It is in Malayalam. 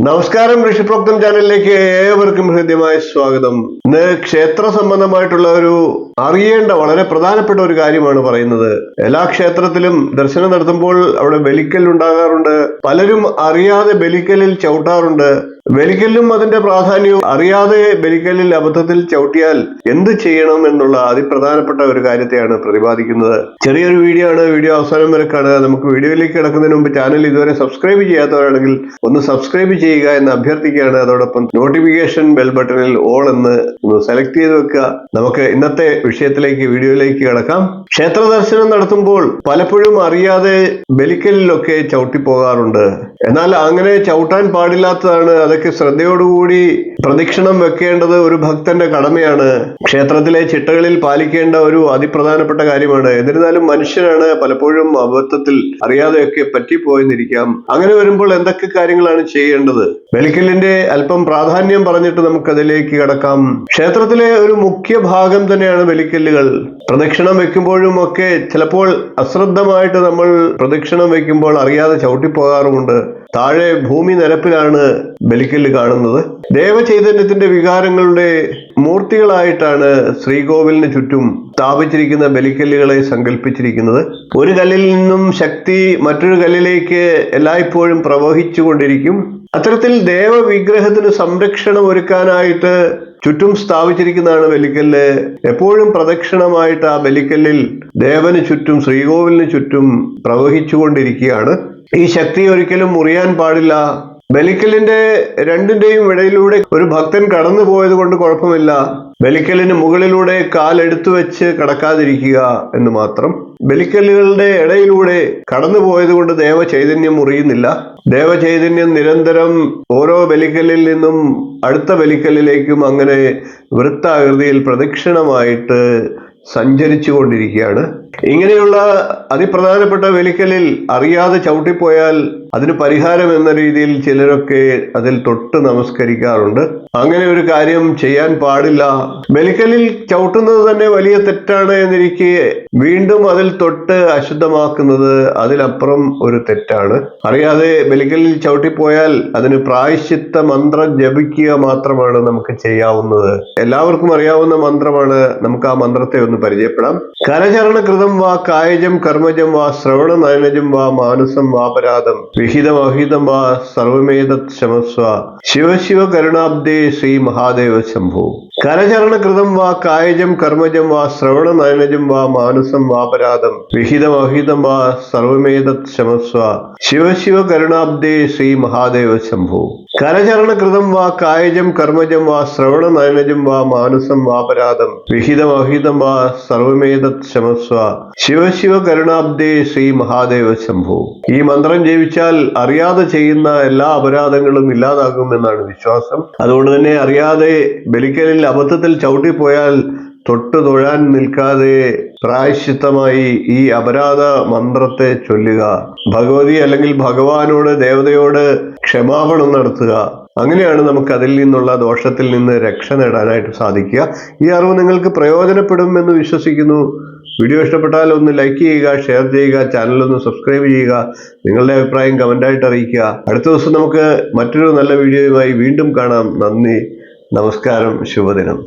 നമസ്കാരം, ഋഷിപ്രോക്തം ചാനലിലേക്ക് ഏവർക്കും ഹൃദ്യമായ സ്വാഗതം. ഇന്ന് ക്ഷേത്ര സംബന്ധമായിട്ടുള്ള അറിയേണ്ട വളരെ പ്രധാനപ്പെട്ട ഒരു കാര്യമാണ് പറയുന്നത്. എല്ലാ ക്ഷേത്രത്തിലും ദർശനം നടത്തുമ്പോൾ അവിടെ ബലിക്കൽ ഉണ്ടാകാറുണ്ട്. പലരും അറിയാതെ ബലിക്കലിൽ ചവിട്ടാറുണ്ട്. ബലിക്കല്ലും അതിന്റെ പ്രാധാന്യവും അറിയാതെ ബലിക്കല്ലിൽ അബദ്ധത്തിൽ ചവിട്ടിയാൽ എന്ത് ചെയ്യണം എന്നുള്ള അതിപ്രധാനപ്പെട്ട ഒരു കാര്യത്തെയാണ് പ്രതിപാദിക്കുന്നത്. ചെറിയൊരു വീഡിയോ ആണ്. വീഡിയോ അവസാനം വരെ കാണുക. നമുക്ക് വീഡിയോയിലേക്ക് കിടക്കുന്നതിന് മുമ്പ് ചാനൽ ഇതുവരെ സബ്സ്ക്രൈബ് ചെയ്യാത്തവരാണെങ്കിൽ ഒന്ന് സബ്സ്ക്രൈബ് ചെയ്യുക എന്ന് അഭ്യർത്ഥിക്കുകയാണ്. അതോടൊപ്പം നോട്ടിഫിക്കേഷൻ ബെൽ ബട്ടണിൽ ഓൾ എന്ന് സെലക്ട് ചെയ്ത് വെക്കുക. നമുക്ക് ഇന്നത്തെ വിഷയത്തിലേക്ക്, വീഡിയോയിലേക്ക് കിടക്കാം. ക്ഷേത്ര ദർശനം നടത്തുമ്പോൾ പലപ്പോഴും അറിയാതെ ബലിക്കലിലൊക്കെ ചവിട്ടിപ്പോകാറുണ്ട്. എന്നാൽ അങ്ങനെ ചവിട്ടാൻ പാടില്ലാത്തതാണ്. അതൊക്കെ ശ്രദ്ധയോടുകൂടി പ്രദക്ഷിണം വെക്കേണ്ടത് ഒരു ഭക്തന്റെ കടമയാണ്. ക്ഷേത്രത്തിലെ ചിട്ടകളിൽ പാലിക്കേണ്ട ഒരു അതിപ്രധാനപ്പെട്ട കാര്യമാണ്. എന്നിരുന്നാലും മനുഷ്യനാണ്, പലപ്പോഴും അബദ്ധത്തിൽ അറിയാതെയൊക്കെ പറ്റിപ്പോയെന്നിരിക്കാം. അങ്ങനെ വരുമ്പോൾ എന്തൊക്കെ കാര്യങ്ങളാണ് ചെയ്യേണ്ടത്? ബലിക്കലിന്റെ അല്പം പ്രാധാന്യം പറഞ്ഞിട്ട് നമുക്കതിലേക്ക് കടക്കാം. ക്ഷേത്രത്തിലെ ഒരു മുഖ്യ ഭാഗം തന്നെയാണ് ബലിക്കല്ലുകൾ. പ്രദക്ഷിണം വെക്കുമ്പോഴും ഒക്കെ ചിലപ്പോൾ അശ്രദ്ധമായിട്ട് നമ്മൾ പ്രദക്ഷിണം വെക്കുമ്പോൾ അറിയാതെ ചവിട്ടിപ്പോകാറുമുണ്ട്. താഴെ ഭൂമി നിരപ്പിലാണ് ബലിക്കല്ല് കാണുന്നത്. ദേവചൈതന്യത്തിന്റെ വികാരങ്ങളുടെ മൂർത്തികളായിട്ടാണ് ശ്രീകോവിലിന് ചുറ്റും സ്ഥാപിച്ചിരിക്കുന്ന ബലിക്കല്ലുകളെ സങ്കല്പിച്ചിരിക്കുന്നത്. ഒരു കല്ലിൽ നിന്നും ശക്തി മറ്റൊരു കല്ലിലേക്ക് എല്ലായ്പ്പോഴും പ്രവഹിച്ചു കൊണ്ടിരിക്കും. അത്തരത്തിൽ ദേവവിഗ്രഹത്തിന് സംരക്ഷണം ഒരുക്കാനായിട്ട് ചുറ്റും സ്ഥാപിച്ചിരിക്കുന്നതാണ് ബലിക്കല്ല്. എപ്പോഴും പ്രദക്ഷിണമായിട്ട് ആ ബലിക്കല്ലിൽ ദേവന് ചുറ്റും, ശ്രീകോവിലിന് ചുറ്റും പ്രവഹിച്ചുകൊണ്ടിരിക്കുകയാണ്. ഈ ശക്തി ഒരിക്കലും മുറിയാൻ പാടില്ല. ബലിക്കല്ലിന്റെ രണ്ടിന്റെയും ഇടയിലൂടെ ഒരു ഭക്തൻ കടന്നു പോയത് കൊണ്ട് കുഴപ്പമില്ല. ബലിക്കല്ലിന് മുകളിലൂടെ കാലെടുത്തു വെച്ച് കടക്കാതിരിക്കുക എന്ന് മാത്രം. ബലിക്കല്ലുകളുടെ ഇടയിലൂടെ കടന്നു പോയത് കൊണ്ട് ദേവചൈതന്യം മുറിയുന്നില്ല. ദേവചൈതന്യം നിരന്തരം ഓരോ ബലിക്കല്ലിൽ നിന്നും അടുത്ത ബലിക്കല്ലിലേക്കും അങ്ങനെ വൃത്താകൃതിയിൽ പ്രദക്ഷിണമായിട്ട് സഞ്ചരിച്ചു കൊണ്ടിരിക്കുകയാണ്. ഇങ്ങനെയുള്ള അതിപ്രധാനപ്പെട്ട ബലിക്കല്ലിൽ അറിയാതെ ചവിട്ടിപ്പോയാൽ അതിന് പരിഹാരം എന്ന രീതിയിൽ ചിലരൊക്കെ അതിൽ തൊട്ട് നമസ്കരിക്കാറുണ്ട്. അങ്ങനെ ഒരു കാര്യം ചെയ്യാൻ പാടില്ല. ബലിക്കല്ലിൽ ചവിട്ടുന്നത് തന്നെ വലിയ തെറ്റാണ് എന്നിരിക്കെ വീണ്ടും അതിൽ തൊട്ട് അശുദ്ധമാക്കുന്നത് അതിലപ്പുറം ഒരു തെറ്റാണ്. അറിയാതെ ബലിക്കല്ലിൽ ചവിട്ടിപ്പോയാൽ അതിന് പ്രായശ്ചിത്ത മന്ത്രം ജപിക്കുക മാത്രമാണ് നമുക്ക് ചെയ്യാവുന്നത്. എല്ലാവർക്കും അറിയാവുന്ന മന്ത്രമാണ്. നമുക്ക് ആ മന്ത്രത്തെ ഒന്ന് പരിചയപ്പെടാം. കരചരണകൃതം വാ കായജം കർമ്മജം വാ ശ്രവണ നയനജം വാ മാനസം വാപരാധം വിഹിതം അഹിതം വാ സർവമേതത് ക്ഷമസ്വ ശിവശിവ കരുണാബ്ദേ ശ്രീ മഹാദേവ ശംഭോ. കരചരണകൃതം വാ കായജം കർമ്മജം വാ ശ്രവണ നയനജം വാ മാനസം വാപരാധം വിഹിതം അഹിതം വാ സർവമേതത് ക്ഷമസ്വ ശിവശിവ കരുണാബ്ദേ ശ്രീ മഹാദേവ ശംഭോ. കരചരണകൃതം വാ കായജം കർമ്മജം വാ ശ്രവണ നയനജം വാ മാനസം വാപരാധം വിഹിതം അഹിതം വാ സർവമേതത് ക്ഷമസ്വ ശിവശിവ കരുണാബ്ദേ ശ്രീ മഹാദേവ ശംഭോ. ഈ മന്ത്രം ജപിച്ചാൽ അറിയാതെ ചെയ്യുന്ന എല്ലാ അപരാധങ്ങളും ഇല്ലാതാകുമെന്നാണ് വിശ്വാസം. അതുകൊണ്ട് തന്നെ അറിയാതെ ബലിക്കലിൽ അബദ്ധത്തിൽ ചവിട്ടിപ്പോയാൽ തൊട്ടു തൊഴാൻ നിൽക്കാതെ പ്രായശ്ചിത്തമായി ഈ അപരാധ മന്ത്രത്തെ ചൊല്ലുക. ഭഗവതി അല്ലെങ്കിൽ ഭഗവാനോട്, ദേവതയോട് ക്ഷമാപണം നടത്തുക. അങ്ങനെയാണ് നമുക്ക് അതിൽ നിന്നുള്ള ദോഷത്തിൽ നിന്ന് രക്ഷ നേടാനായിട്ട് സാധിക്കുക. ഈ അറിവ് നിങ്ങൾക്ക് പ്രയോജനപ്പെടും എന്ന് വിശ്വസിക്കുന്നു. വീഡിയോ ഇഷ്ടപ്പെട്ടാൽ ഒന്ന് ലൈക്ക് ചെയ്യുക, ഷെയർ ചെയ്യുക, ചാനലൊന്ന് സബ്സ്ക്രൈബ് ചെയ്യുക. നിങ്ങളുടെ അഭിപ്രായം കമൻ്റായിട്ട് അറിയിക്കുക. അടുത്ത ദിവസം നമുക്ക് മറ്റൊരു നല്ല വീഡിയോയുമായി വീണ്ടും കാണാം. നന്ദി, നമസ്കാരം, ശുഭദിനം.